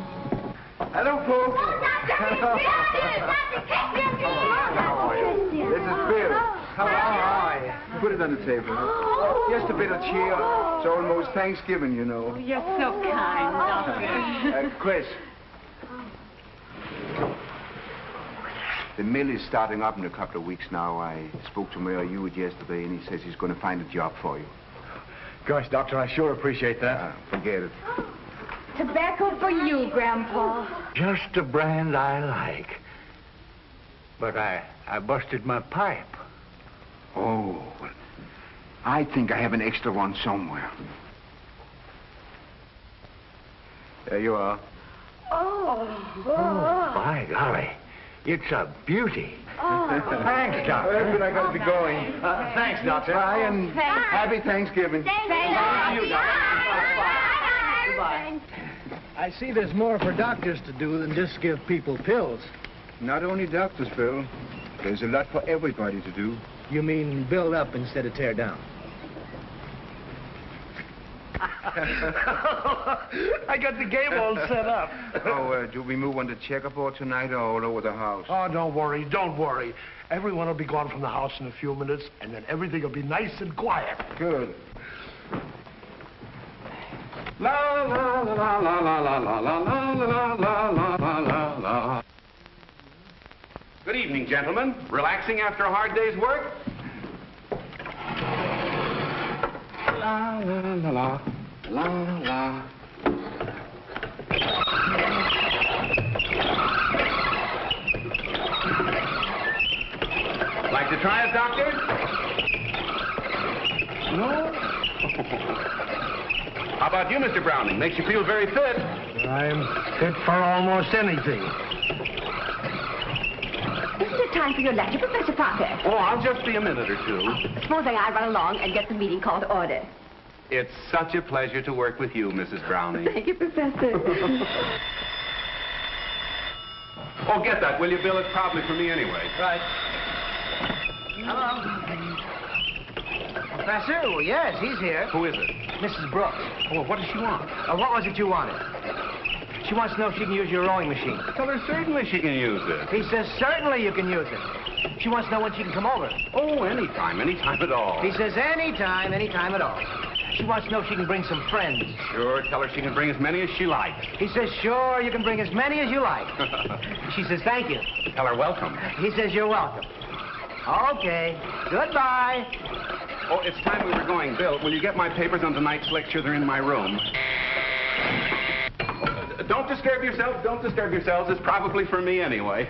Hello, folks. Oh, Doctor! This is Bill. How are you? Put it on the table. Just a bit of cheer. It's almost Thanksgiving, you know. You're so kind, Doctor. Chris. The mill is starting up in a couple of weeks now. I spoke to Mayor Hewitt yesterday, and he says he's going to find a job for you. Gosh, Doctor, I sure appreciate that. Forget it. Tobacco for you, Grandpa. Just a brand I like. But I busted my pipe. Oh, well, I think I have an extra one somewhere. There you are. Oh, by golly. It's a beauty. Oh. Thanks, Doctor. But I gotta be going. Thanks, Doctor. Bye, and happy Thanksgiving. Goodbye. I see there's more for doctors to do than just give people pills. Not only doctors, Bill. There's a lot for everybody to do. You mean build up instead of tear down? I got the game all set up. Oh, do we move on the checkerboard tonight or all over the house? Oh, don't worry, don't worry. Everyone will be gone from the house in a few minutes, and then everything will be nice and quiet. Good. La la la la la la la la la la la la la la. Good evening, gentlemen. Relaxing after a hard day's work? La la la la la la. Like to try it, Doctor? No? How about you, Mr. Browning? Makes you feel very fit. I'm fit for almost anything. Isn't it time for your lecture, Professor Parker? Oh, I'll just be a minute or two. Supposing I run along and get the meeting called to order. It's such a pleasure to work with you, Mrs. Browning. Thank you, Professor. Oh, get that, will you, Bill? It's probably for me anyway. Right. Hello. Professor? Well, yes, he's here. Who is it? Mrs. Brooks. Oh, what does she want? What was it you wanted? She wants to know if she can use your rowing machine. Tell her certainly she can use it. He says certainly you can use it. She wants to know when she can come over. Oh, anytime at all. He says anytime at all. She wants to know if she can bring some friends. Sure, tell her she can bring as many as she likes. He says, sure, you can bring as many as you like. She says, thank you. Tell her welcome. He says, you're welcome. Okay. Goodbye. Oh, it's time we were going. Bill, will you get my papers on tonight's lecture? They're in my room. Don't disturb yourselves. Don't disturb yourselves. It's probably for me anyway.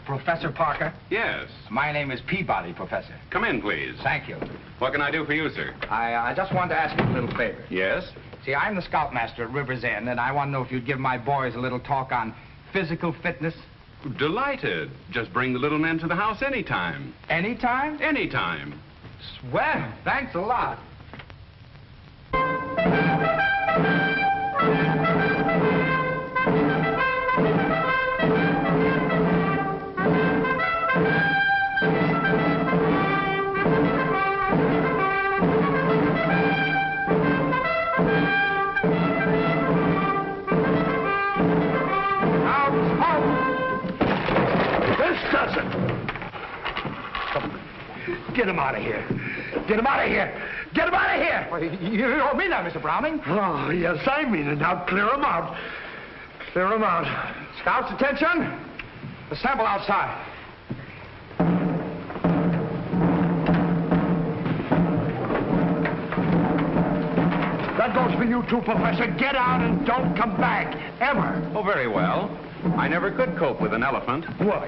Professor Parker? Yes. My name is Peabody, Professor. Come in, please. Thank you. What can I do for you, sir? I just wanted to ask you a little favor. Yes? See, I'm the scoutmaster at River's End, and I want to know if you'd give my boys a little talk on physical fitness. Delighted. Just bring the little men to the house anytime. Anytime? Anytime. Swell. Thanks a lot. Get him out of here. Get him out of here. Get him out of here. Well, you don't mean that, Mr. Browning. Oh, yes, I mean it. Now clear him out. Clear him out. Scouts, attention. The sample outside. That goes for you too, Professor. Get out and don't come back. Ever. Oh, very well. I never could cope with an elephant. Why,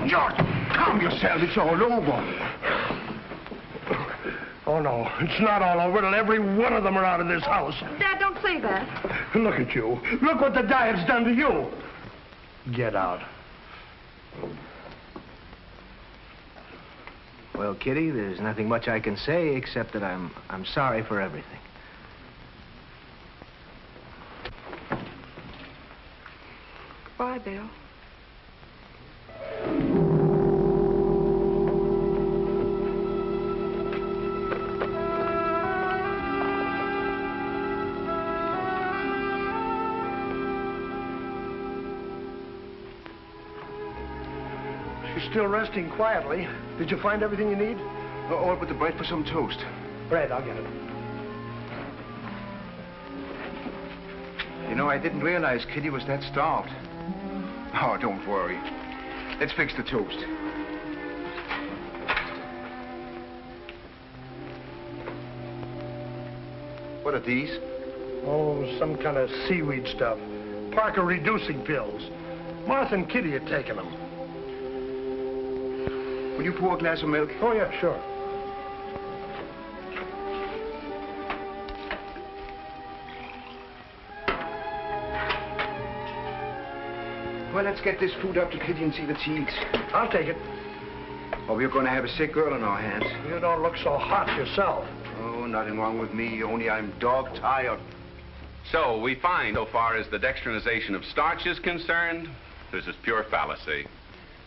George, calm yourself. It's all over. Oh, no, it's not all over till every one of them are out of this house. Dad, don't say that. Look at you. Look what the diet's done to you. Get out. Well, Kitty, there's nothing much I can say except that I'm sorry for everything. Goodbye, Bill. She's still resting quietly. Did you find everything you need? All but the bread for some toast. Bread, I'll get it. You know, I didn't realize Kitty was that starved. Oh, don't worry. Let's fix the toast. What are these? Oh, some kind of seaweed stuff. Parker reducing pills. Martha and Kitty had taken them. Will you pour a glass of milk? Oh, yeah, sure. well, let's get this food up to Kitty and see that she eats. I'll take it. Or we're going to have a sick girl on our hands. You don't look so hot yourself. Oh, nothing wrong with me, only I'm dog-tired. So we find, so far as the dextrinization of starch is concerned, this is pure fallacy.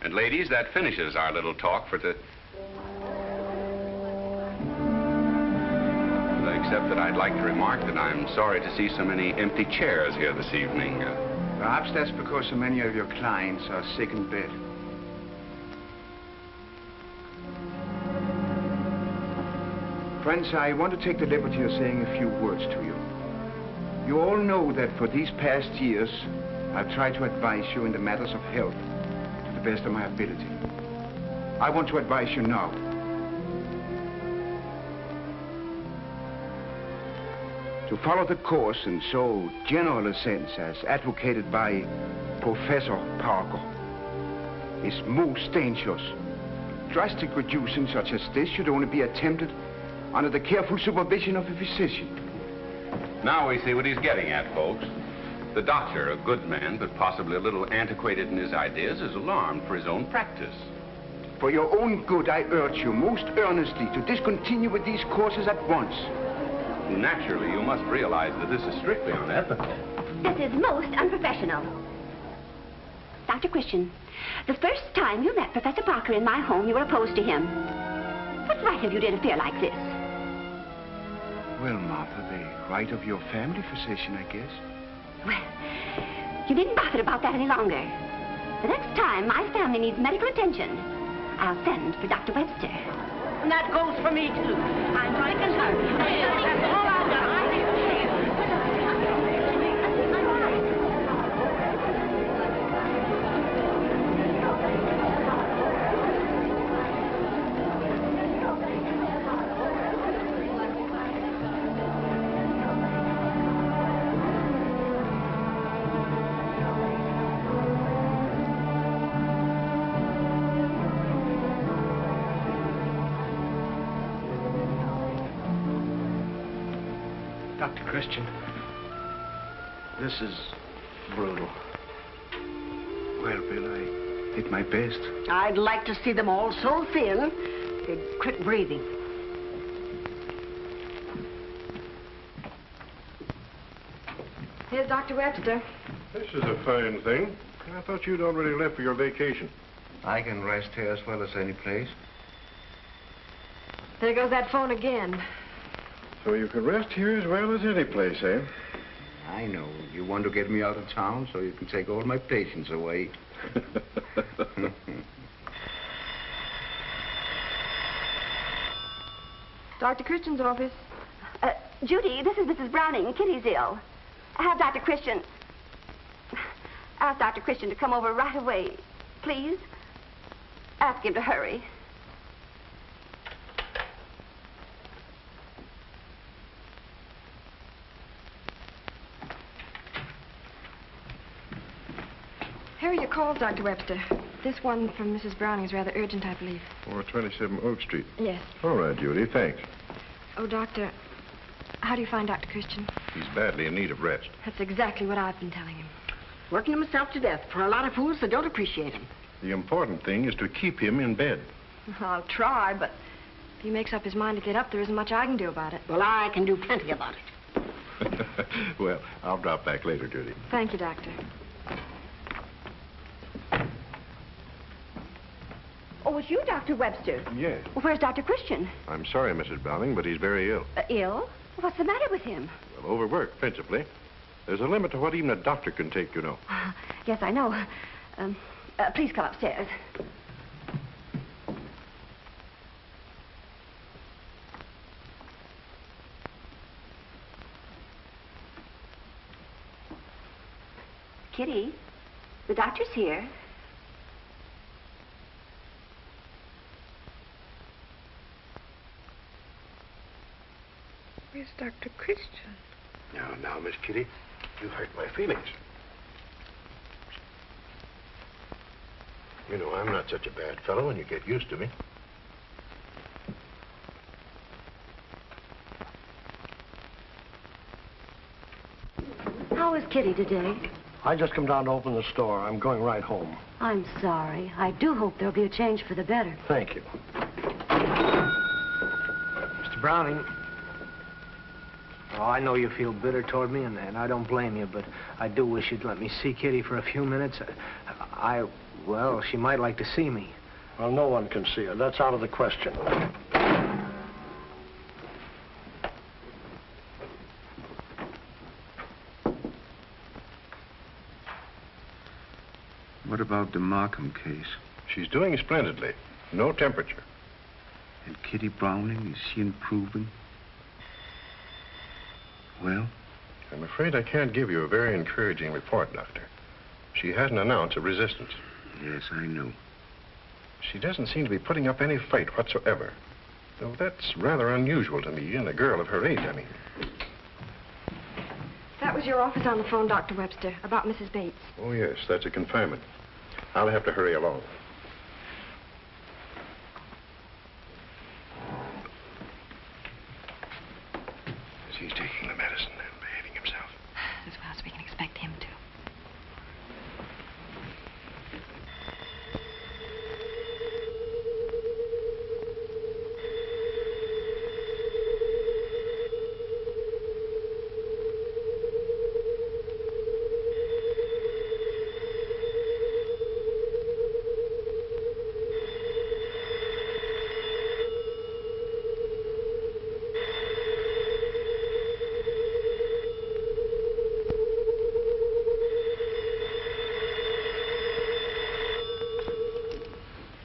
And ladies, that finishes our little talk for except that I'd like to remark that I'm sorry to see so many empty chairs here this evening. Perhaps that's because so many of your clients are sick in bed. Friends, I want to take the liberty of saying a few words to you. You all know that for these past years, I've tried to advise you in the matters of health to the best of my ability. I want to advise you now. To follow the course in so general a sense as advocated by Professor Parker is most dangerous. Drastic reducing such as this should only be attempted under the careful supervision of a physician. Now we see what he's getting at, folks. The doctor, a good man, but possibly a little antiquated in his ideas, is alarmed for his own practice. For your own good, I urge you most earnestly to discontinue with these courses at once. Naturally, you must realize that this is strictly unethical. This is most unprofessional. Dr. Christian, the first time you met Professor Parker in my home, you were opposed to him. What right have you to interfere like this? Well, Martha, the right of your family physician, I guess. Well, you needn't bother about that any longer. The next time my family needs medical attention, I'll send for Dr. Webster. And that goes for me, too. I'm liking her. That's all I've got. Dr. Christian, this is brutal. Well, Bill, I did my best. I'd like to see them all so thin, they'd quit breathing. Here's Dr. Webster. This is a fine thing. I thought you'd already left for your vacation. I can rest here as well as any place. There goes that phone again. So you can rest here as well as any place, eh? I know. You want to get me out of town so you can take all my patients away. Dr. Christian's office. Judy, this is Mrs. Browning. Kitty's ill. Ask Dr. Christian to come over right away, please. Ask him to hurry. Here are your calls, Dr. Webster. This one from Mrs. Browning is rather urgent, I believe. Or 27 Oak Street. Yes. All right, Judy, thanks. Oh, Doctor, how do you find Dr. Christian? He's badly in need of rest. That's exactly what I've been telling him. Working himself to death for a lot of fools that don't appreciate him. The important thing is to keep him in bed. I'll try, but if he makes up his mind to get up, there isn't much I can do about it. Well, I can do plenty about it. Well, I'll drop back later, Judy. Thank you, Doctor. Oh, it's you, Dr. Webster. Yes. Well, where's Dr. Christian? I'm sorry, Mrs. Browning, but he's very ill. Ill? What's the matter with him? Well, overworked, principally. There's a limit to what even a doctor can take, you know. Yes, I know. Please come upstairs. Kitty, the doctor's here. Where's Dr. Christian? Now, Miss Kitty, you hurt my feelings. You know, I'm not such a bad fellow, and you get used to me. How is Kitty today? I just come down to open the store. I'm going right home. I'm sorry. I do hope there'll be a change for the better. Thank you. Mr. Browning. Oh, I know you feel bitter toward me, and I don't blame you, but I do wish you'd let me see Kitty for a few minutes. Well, she might like to see me. Well, no one can see her. That's out of the question. What about the Markham case? She's doing splendidly. No temperature. And Kitty Browning, is she improving? Well? I'm afraid I can't give you a very encouraging report, Doctor. She hasn't announced a resistance. Yes, I know. She doesn't seem to be putting up any fight whatsoever. Though that's rather unusual to me in a girl of her age, I mean. That was your office on the phone, Dr. Webster, about Mrs. Bates. Oh, yes, that's a confinement. I'll have to hurry along. He's taking the medicine and behaving himself. As well as we can expect him to.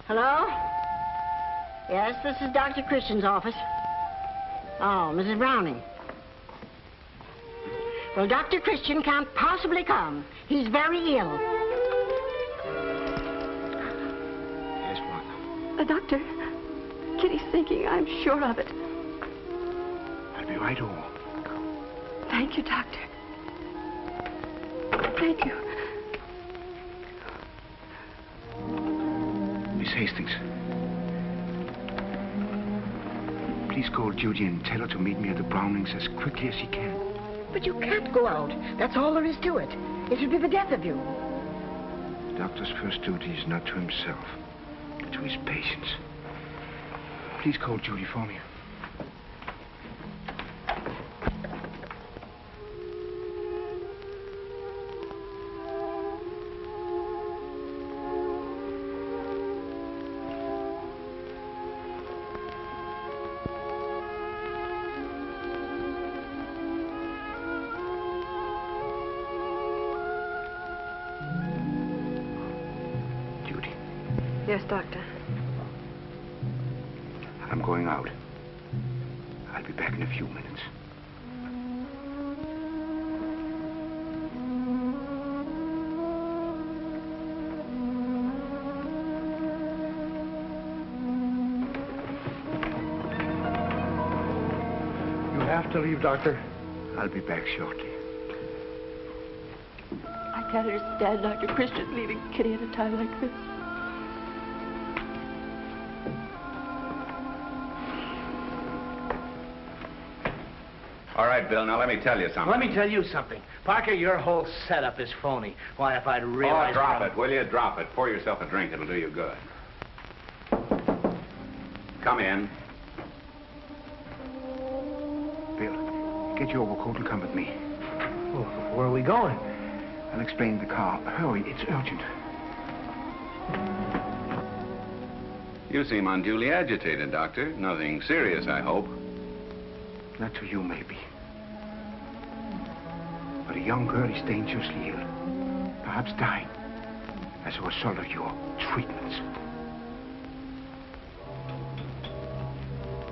Hello? Yes, this is Dr. Christian's office. Oh, Mrs. Browning. Well, Dr. Christian can't possibly come. He's very ill. Yes, Martha. Doctor, Kitty's thinking. I'm sure of it. I'll be right over. Thank you, Doctor. Thank you. Miss Hastings. Please call Judy and tell her to meet me at the Brownings as quickly as she can. But you can't go out. That's all there is to it. It would be the death of you. The doctor's first duty is not to himself, but to his patients. Please call Judy for me. Yes, Doctor. I'm going out. I'll be back in a few minutes. You have to leave, Doctor. I'll be back shortly. I can't understand Dr. Christian leaving Kitty at a time like this. All right, Bill, now let me tell you something. Let me tell you something. Parker, your whole setup is phony. Why, if I'd realized... Oh, drop it, will you? Drop it. Pour yourself a drink. It'll do you good. Come in. Bill, get your overcoat and come with me. Well, where are we going? I'll explain the car. Hurry, it's urgent. You seem unduly agitated, Doctor. Nothing serious, I hope. Not to you, maybe. But a young girl is dangerously ill. Perhaps dying. As a result of your treatments.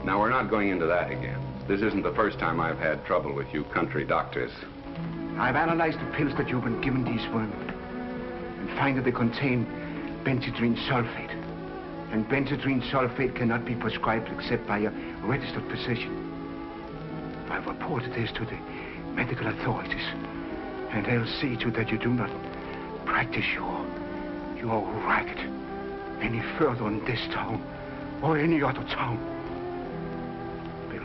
Now, we're not going into that again. This isn't the first time I've had trouble with you country doctors. I've analyzed the pills that you've been given these women and find that they contain benzodrine sulfate. And benzodrine sulfate cannot be prescribed except by a registered physician. I've reported this to the medical authorities, and they'll see to that you do not practice your racket any further in this town or any other town. Bill.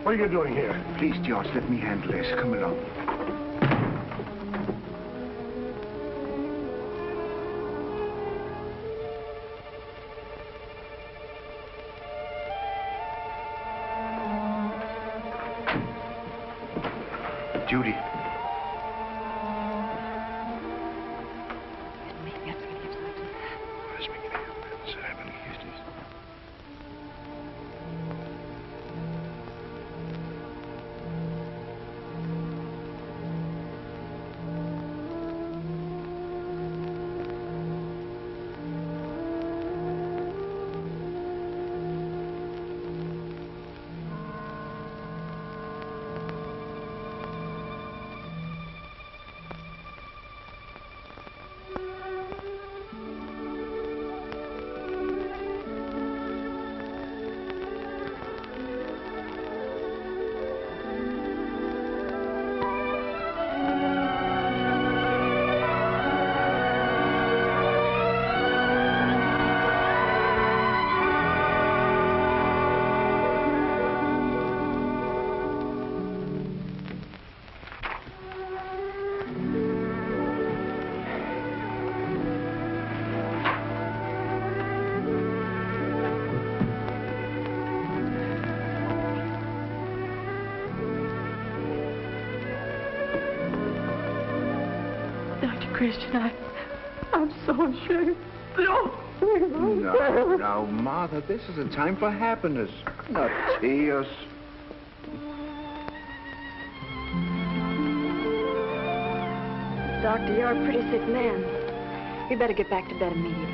What are you doing here? Please, George, let me handle this. Come along. Judy. Christian, I'm so ashamed. No, Martha, this is a time for happiness, not tears. Doctor, you're a pretty sick man. You better get back to bed immediately.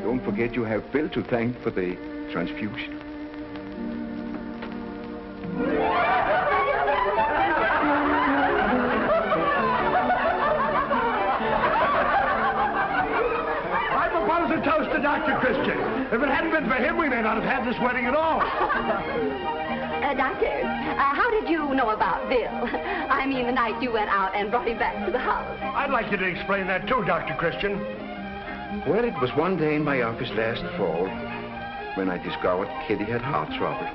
Don't forget you have Bill to thank for the transfusion. Toast to Dr. Christian. If it hadn't been for him, we may not have had this wedding at all. Doctor, how did you know about Bill? I mean, the night you went out and brought him back to the house. I'd like you to explain that too, Dr. Christian. Well, it was one day in my office last fall when I discovered Kitty had heart trouble.